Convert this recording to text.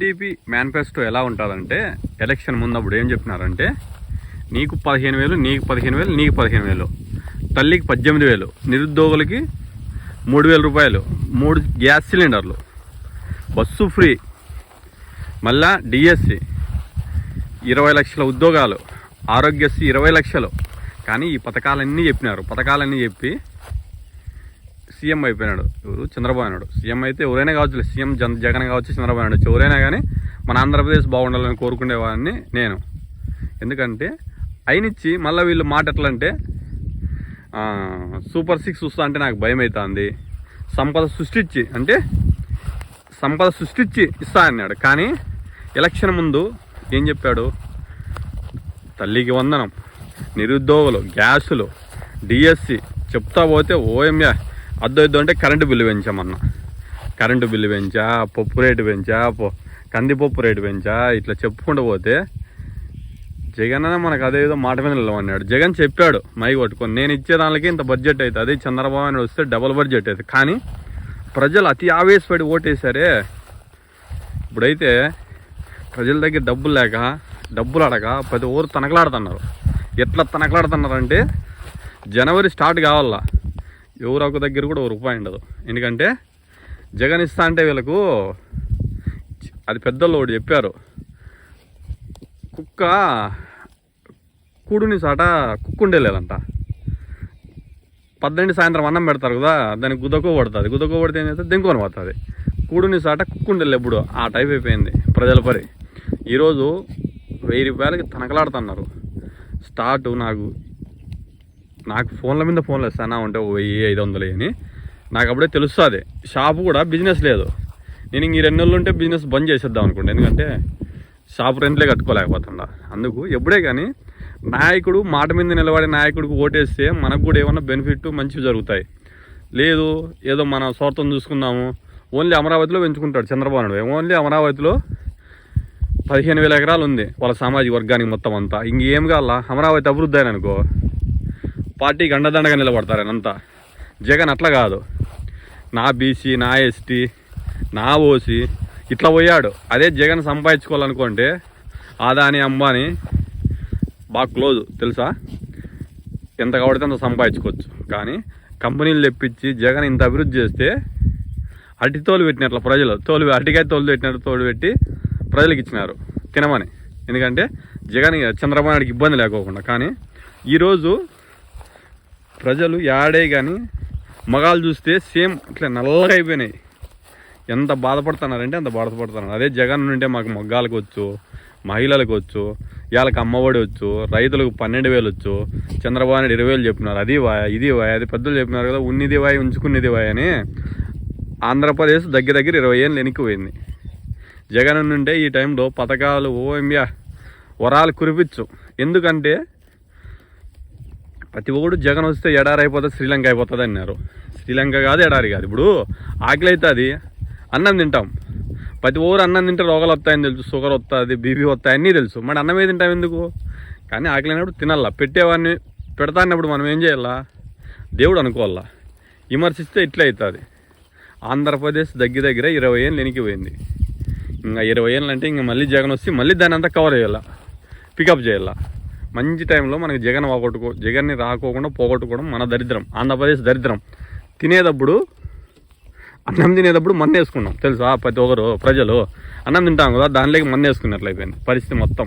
TDP manifesto ఎలా ఉంటుందంటే election ముందప్పుడు ఏం చెప్పినారంటే నీకు 15,000, నీకు 15,000, నీకు 15,000, తల్లికి 18,000, నిరుద్యోగులకి 3,000 రూపాయలు, 3 గ్యాస్ సిలిండర్లు, బస్సు ఫ్రీ, మళ్ళా డిఎస్సి, 20 లక్షల ఉద్యోగాలు, ఆరోగ్యశ్రీ 20 లక్షలు. కానీ ఈ పథకాలన్నీ చెప్పినారు. పథకాలన్నీ చెప్పి సీఎం అయిపోయినాడు. ఎవరు? చంద్రబాబు నాయుడు. సీఎం అయితే ఎవరైనా కావచ్చు, సీఎం జగన్ కావచ్చు, చంద్రబాబు నాయుడు ఎవరైనా కానీ మన ఆంధ్రప్రదేశ్ బాగుండాలని కోరుకునేవాడిని నేను. ఎందుకంటే అయినిచ్చి మళ్ళీ వీళ్ళు మాట ఎట్లా అంటే సూపర్ 6 వస్తా అంటే నాకు భయం అవుతుంది. సంపద సృష్టించి ఇస్తా అన్నాడు. కానీ ఎలక్షన్ ముందు ఏం చెప్పాడు? తల్లికి వందనం, నిరుద్యోగులు, గ్యాసులు, డిఎస్సి చెప్తా పోతే ఓఎంఏ అద్దు అంటే కరెంటు బిల్లు పెంచామన్నా. కరెంటు బిల్లు పెంచా, పప్పు రేటు పెంచా, కందిపప్పు రేటు పెంచా, ఇట్లా చెప్పుకుంటూ పోతే జగన్ అన్న మనకు అదేదో మాట మీద నిలవన్నాడు. జగన్ చెప్పాడు మై కొట్టుకొని, నేను ఇచ్చే దానికి ఇంత బడ్జెట్ అవుతుంది, అదే చంద్రబాబు నాయుడు వస్తే డబుల్ బడ్జెట్ అవుతుంది. కానీ ప్రజలు అతి ఆవేశపడి ఓటేశారే. ఇప్పుడైతే ప్రజల దగ్గర డబ్బులు లేక, డబ్బులు అడగ ప్రతి ఊరు తనకలాడుతున్నారు. ఎట్లా తనకలాడుతున్నారంటే జనవరి స్టార్ట్ కావాలా ఎవరొక దగ్గర కూడా ₹1 ఉండదు. ఎందుకంటే జగన్ ఇస్తా అంటే వీళ్ళకు అది పెద్దోళ్ళు ఒకటి చెప్పారు, కుక్క కూడుని సాట కుక్కుండే లేదంట. 12 సాయంత్రం అన్నం పెడతారు కదా, దానికి గుదకో పడుతుంది. గుదకో పడితే ఏం చేస్తుంది? దెంకొని పోతుంది. కూడుని సాట కుక్కుండేలు ఎప్పుడు ఆ టైప్ అయిపోయింది ప్రజల పరి. ఈరోజు ₹1000కి తనకలాడుతున్నారు. స్టార్ట్ నాకు ఫోన్ల మీద ఫోన్లు ఇస్తానా ఉంటే 1,500 అని నాకు అప్పుడే తెలుస్తుంది. షాపు కూడా బిజినెస్ లేదు. నేను ఇంక 2 నెలలు ఉంటే బిజినెస్ బంద్ చేసేద్దాం అనుకోండి. ఎందుకంటే షాపు రెంట్లే కట్టుకోలేకపోతుండా. అందుకు ఎప్పుడే కానీ నాయకుడు మాట మీద నిలబడే నాయకుడికి ఓటేస్తే మనకు కూడా ఏమన్నా బెనిఫిట్ మంచివి జరుగుతాయి. లేదు ఏదో మన స్వార్థం చూసుకుందాము, ఓన్లీ అమరావతిలో పెంచుకుంటాడు చంద్రబాబు నాయుడు. ఓన్లీ అమరావతిలో 15,000 ఎకరాలు ఉంది వాళ్ళ సామాజిక వర్గానికి మొత్తం అంతా. ఇంకేం కావాలా? అమరావతి అభివృద్ధి అయిన అనుకో పార్టీకి అండదండగా నిలబడతారు అంతా. జగన్ అట్లా కాదు, నా బీసీ, నా ఎస్టీ, నా ఓసీ ఇట్లా పోయాడు. అదే జగన్ సంపాదించుకోవాలనుకుంటే ఆదాని, అంబానీ బాగా క్లోజ్ తెలుసా, ఎంత కావడితే అంత సంపాదించుకోవచ్చు. కానీ కంపెనీలు తెప్పించి జగన్ ఇంత అభివృద్ధి చేస్తే అరటితోలు పెట్టినట్ల ప్రజలు అరటికాయ తోలు పెట్టినట్టు తోలు పెట్టి ప్రజలకు ఇచ్చినారు తినమని. ఎందుకంటే జగన్ చంద్రబాబు నాయుడికి ఇబ్బంది లేకోకుండా. కానీ ఈరోజు ప్రజలు యాడే కానీ మగాలు చూస్తే సేమ్ ఇట్లా నల్లగా అయిపోయినాయి. ఎంత బాధపడుతున్నారంటే అంత బాధపడుతున్నారు. అదే జగన్ నుంటే మాకు మగ్గాలకు వచ్చు, మహిళలకు వచ్చు, వాళ్ళకి అమ్మఒడి వచ్చు, రైతులకు 12,000 వచ్చు, చంద్రబాబు నాయుడు 20,000 చెప్పినారు. అది వాయ, ఇది వాయ, అది పెద్దలు చెప్పినారు కదా, ఉన్నది వాయ ఉంచుకునేది వాయ అని. ఆంధ్రప్రదేశ్ దగ్గర 20 ఏళ్ళు వెనక్కిపోయింది. జగన్ నుండే ఈ టైంలో పథకాలు ఓఎంయా వరాలు కురిపించు. ఎందుకంటే ప్రతి ఒక్కడు జగన్ వస్తే ఎడారి అయిపోతుంది, శ్రీలంక అయిపోతుంది అన్నారు. శ్రీలంక కాదు, ఎడారి కాదు. ఇప్పుడు ఆకలి అవుతుంది, అన్నం తింటాం. ప్రతి ఊరు అన్నం తింటే రోగాలు వస్తాయని తెలుసు, షుగర్ వస్తుంది, బీపీ వస్తాయి అన్నీ తెలుసు. మరి అన్నమే తింటాం ఎందుకు? కానీ ఆకలి అయినప్పుడు తినాలా. పెట్టేవాడిని పెడతా అన్నప్పుడు మనం ఏం చేయాలా? దేవుడు అనుకోవాలా. విమర్శిస్తే ఇట్లా అవుతుంది. ఆంధ్రప్రదేశ్ దగ్గర 20 ఏళ్ళు వెనక్కిపోయింది. ఇంకా 20 ఏళ్ళు అంటే ఇంకా మళ్ళీ జగన్ వస్తే మళ్ళీ దాన్ని అంతా కవర్ చేయాలా, పికప్ చేయాలా. మంచి టైంలో మనకి జగన్ని రాకోకుండా పోగొట్టుకోవడం మన దరిద్రం, ఆంధ్రప్రదేశ్ దరిద్రం. అన్నం తినేటప్పుడు మన్ను వేసుకున్నాం తెలుసా. ప్రతి ఒక్కరు ప్రజలు అన్నం తింటాం కదా, దానిలోకి మన్ను వేసుకున్నట్లయిపోయింది పరిస్థితి మొత్తం.